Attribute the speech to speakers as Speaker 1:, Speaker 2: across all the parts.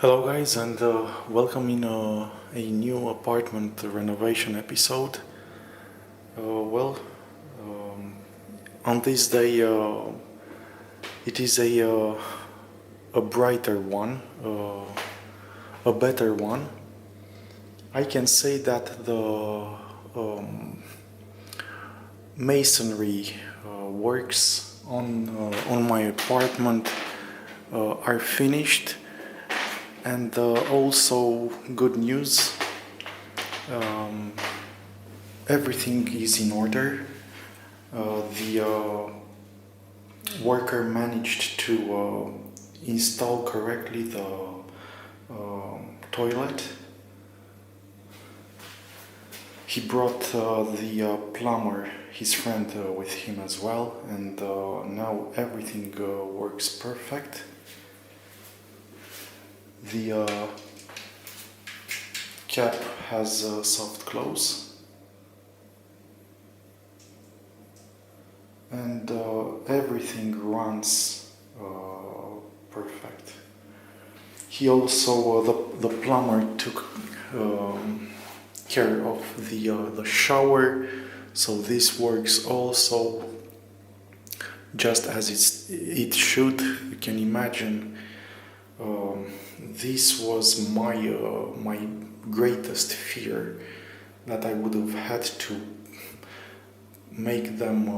Speaker 1: Hello guys and welcome in a new apartment renovation episode. Well, um, on this day it is a brighter one, a better one. I can say that the masonry works on my apartment are finished. And also good news, everything is in order. The worker managed to install correctly the toilet. He brought the plumber, his friend, with him as well, and now everything works perfect. The cap has a soft close, and everything runs perfect. He also, the plumber took care of the shower, so this works also just as it should. You can imagine. This was my greatest fear, that I would have had to make them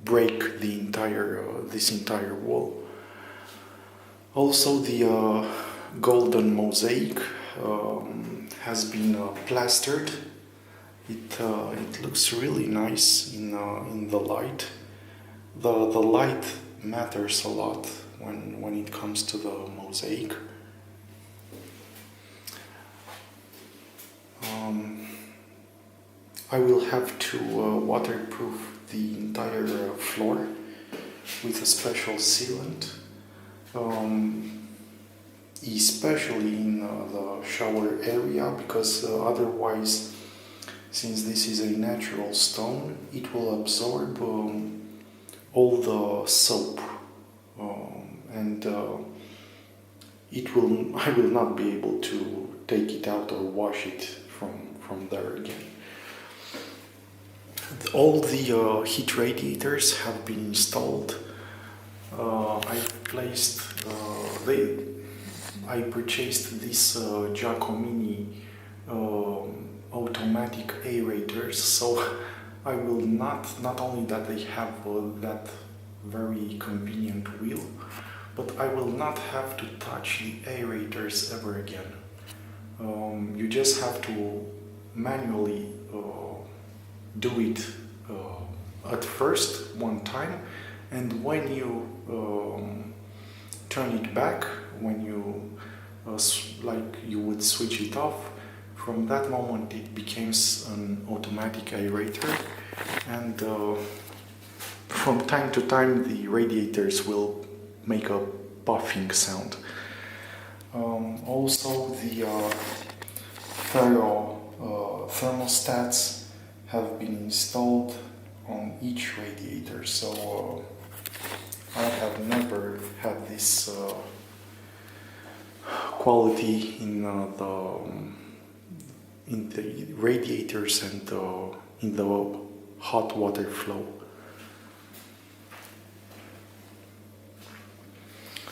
Speaker 1: break this entire wall. Also, the golden mosaic has been plastered. It looks really nice in the light. The light matters a lot when it comes to the mosaic. I will have to waterproof the entire floor with a special sealant, especially in the shower area, because otherwise, since this is a natural stone, it will absorb all the soap, and I will not be able to take it out or wash it from there again. All the heat radiators have been installed. I purchased this Giacomini automatic aerators, so I will not only that they have that very convenient wheel, but I will not have to touch the aerators ever again. You just have to manually do it at first one time, and when you turn it back, when you like you would switch it off, from that moment it becomes an automatic aerator, and from time to time the radiators will make a puffing sound. Also, the thermostats have been installed on each radiator, so I have never had this quality in the radiators and in the hot water flow.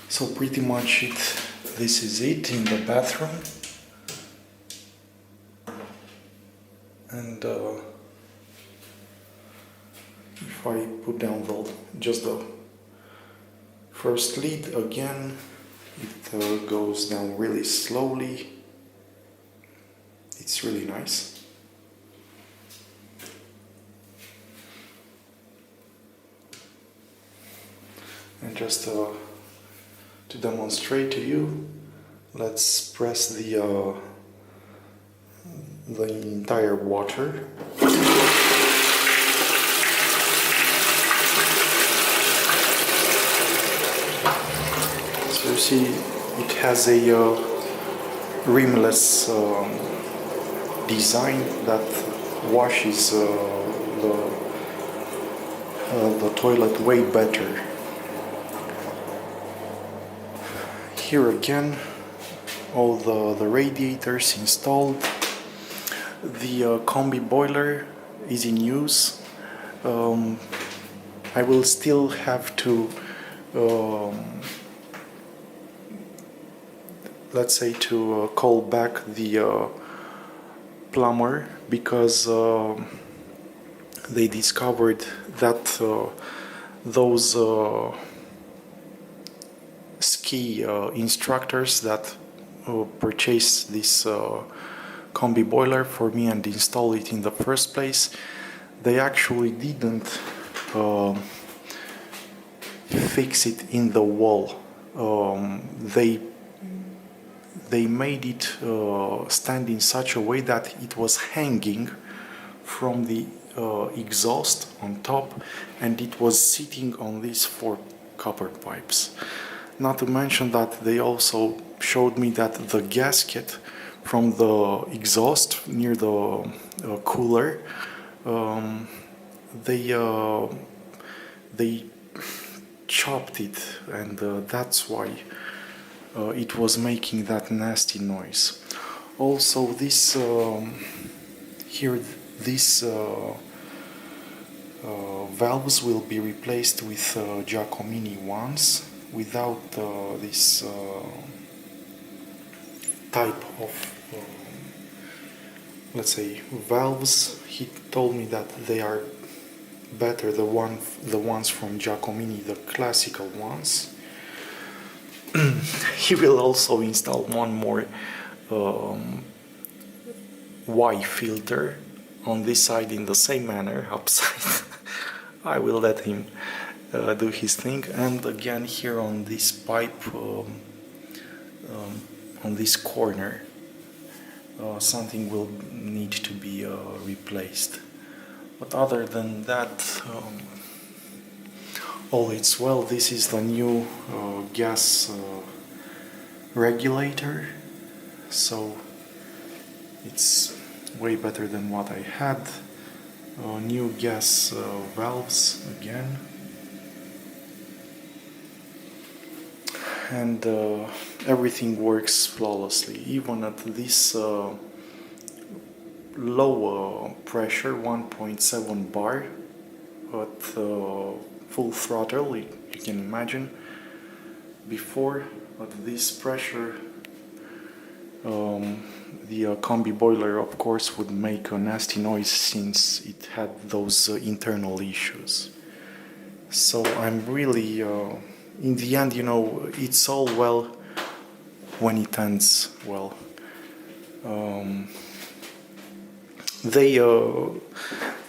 Speaker 1: So pretty much this is it in the bathroom. And if I put down just the first lid again, it goes down really slowly. It's really nice. And just to demonstrate to you, let's press the entire water. So you see, it has a rimless design that washes the toilet way better. here again, all the radiators installed. The combi boiler is in use. I will still have to, let's say, to call back the plumber, because they discovered that those ski instructors that purchased this combi boiler for me and installed it in the first place, they actually didn't fix it in the wall. They made it stand in such a way that it was hanging from the exhaust on top, and it was sitting on these 4 copper pipes. Not to mention that they also showed me that the gasket from the exhaust near the cooler, they chopped it, and that's why it was making that nasty noise. Also, this here, these valves will be replaced with Giacomini ones, without this type of, let's say, valves. He told me that they are better, the ones from Giacomini, the classical ones. He will also install one more Y filter on this side in the same manner, upside. I will let him do his thing. And again, here on this pipe, on this corner, something will need to be replaced. But other than that, all is well. This is the new gas regulator, so it's way better than what I had. New gas valves again, and everything works flawlessly, even at this low pressure, 1.7 bar at full throttle. You can imagine. Before, at this pressure, the combi boiler, of course, would make a nasty noise, since it had those internal issues. So I'm really, in the end, it's all well when it ends well.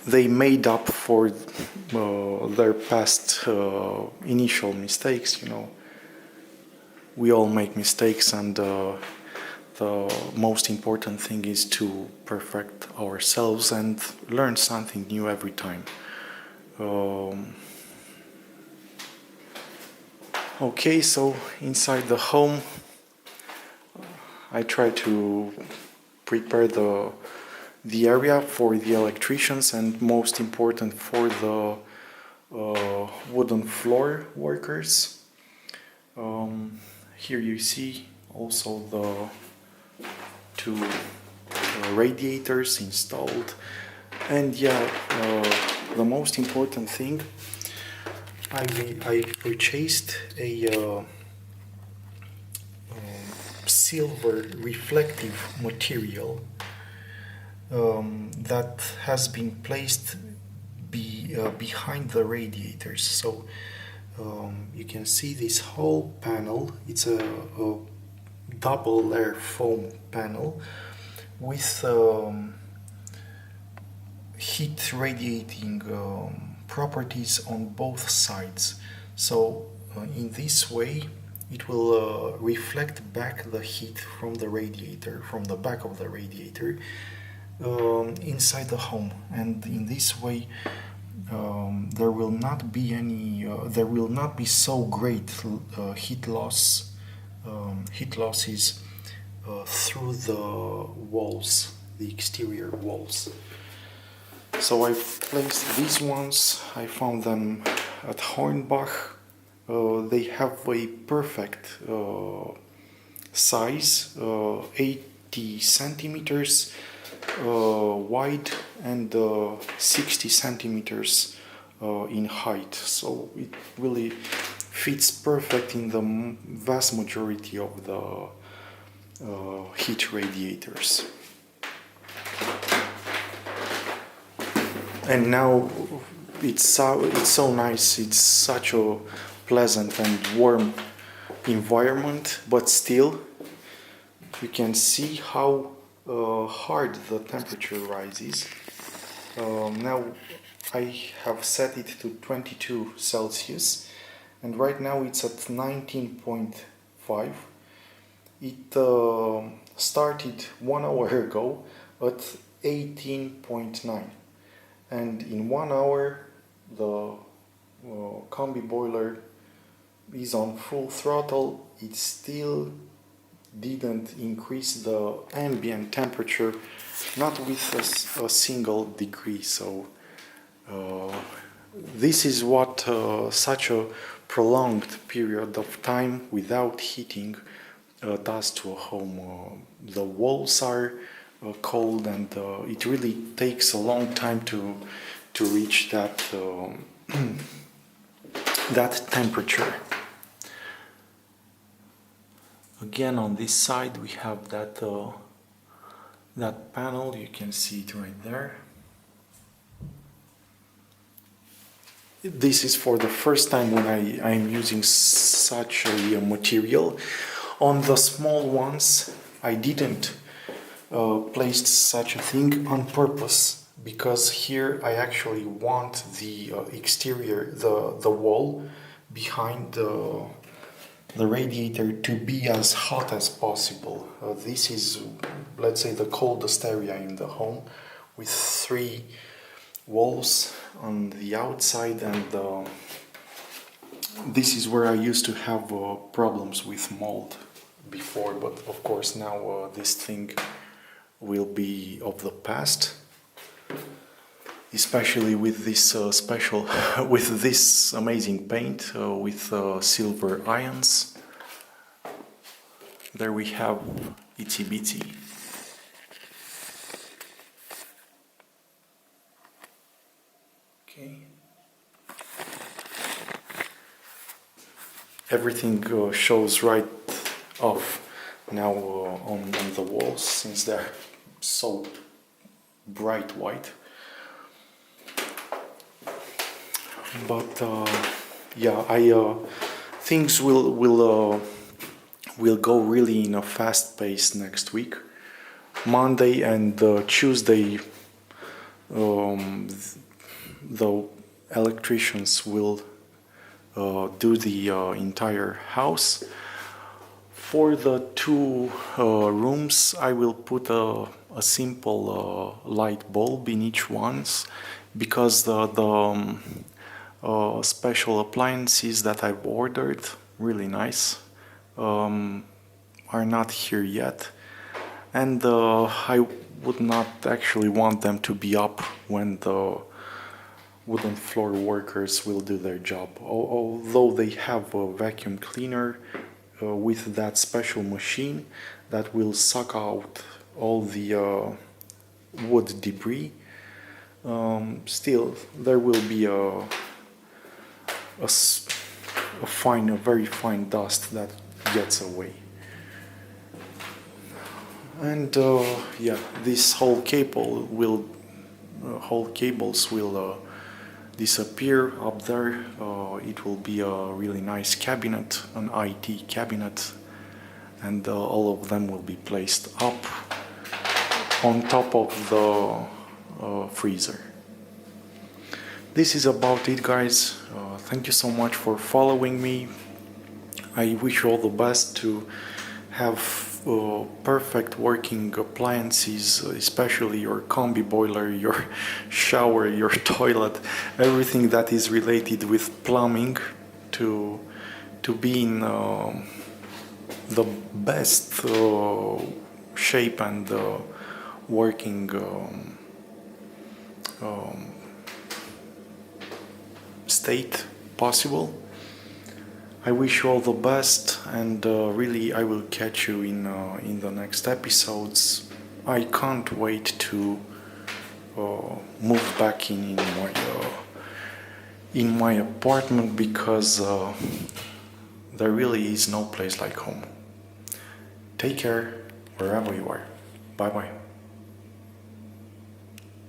Speaker 1: They made up for their past initial mistakes. We all make mistakes, and the most important thing is to perfect ourselves and learn something new every time. Okay, so inside the home, I try to prepare the area for the electricians, and most important, for the wooden floor workers. Here you see also the 2 radiators installed, and the most important thing, I purchased a silver reflective material that has been placed behind the radiators. So you can see this whole panel. It's a double layer foam panel with heat radiating properties on both sides. So in this way, it will reflect back the heat from the radiator, from the back of the radiator, inside the home. And in this way, there will not be any, there will not be so great heat losses through the walls, the exterior walls. So I've placed these ones. I found them at Hornbach. They have a perfect size, 80 centimeters wide and 60 centimeters in height. So it really fits perfect in the vast majority of the heat radiators. And now it's so nice, it's such a pleasant and warm environment, but still you can see how hard the temperature rises. Now I have set it to 22 Celsius and right now it's at 19.5. It started 1 hour ago at 18.9. And in 1 hour the combi boiler is on full throttle. It still didn't increase the ambient temperature, not with a single degree. So this is what such a prolonged period of time without heating does to a home. The walls are cold and it really takes a long time to reach that that temperature. Again, on this side we have that that panel. You can see it right there. This is for the first time when I'm using such a material. On the small ones I didn't placed such a thing on purpose, because here I actually want the exterior, the wall behind the radiator to be as hot as possible. This is, let's say, the coldest area in the home, with 3 walls on the outside, and this is where I used to have problems with mold before, but of course now this thing will be of the past, especially with this special with this amazing paint with silver ions. There we have itsy bitsy. Okay, everything shows right off now on the walls, since they're so bright white. But yeah, things will go really in a fast pace next week. Monday and Tuesday, the electricians will do the entire house. For the 2 rooms, I will put a simple light bulb in each one, because the special appliances that I've ordered, really nice, are not here yet, and I would not actually want them to be up when the wooden floor workers will do their job. Although they have a vacuum cleaner with that special machine that will suck out all the wood debris, still there will be a very fine dust that gets away. And yeah, this whole cables will disappear up there. It will be a really nice cabinet, an IT cabinet, and all of them will be placed up on top of the freezer. This is about it, guys. Thank you so much for following me. I wish you all the best to have perfect working appliances, especially your combi boiler, your shower, your toilet, everything that is related with plumbing to be in the best shape and working state possible. I wish you all the best, and really I will catch you in the next episodes. I can't wait to move back in my apartment, because there really is no place like home. Take care wherever you are. Bye bye.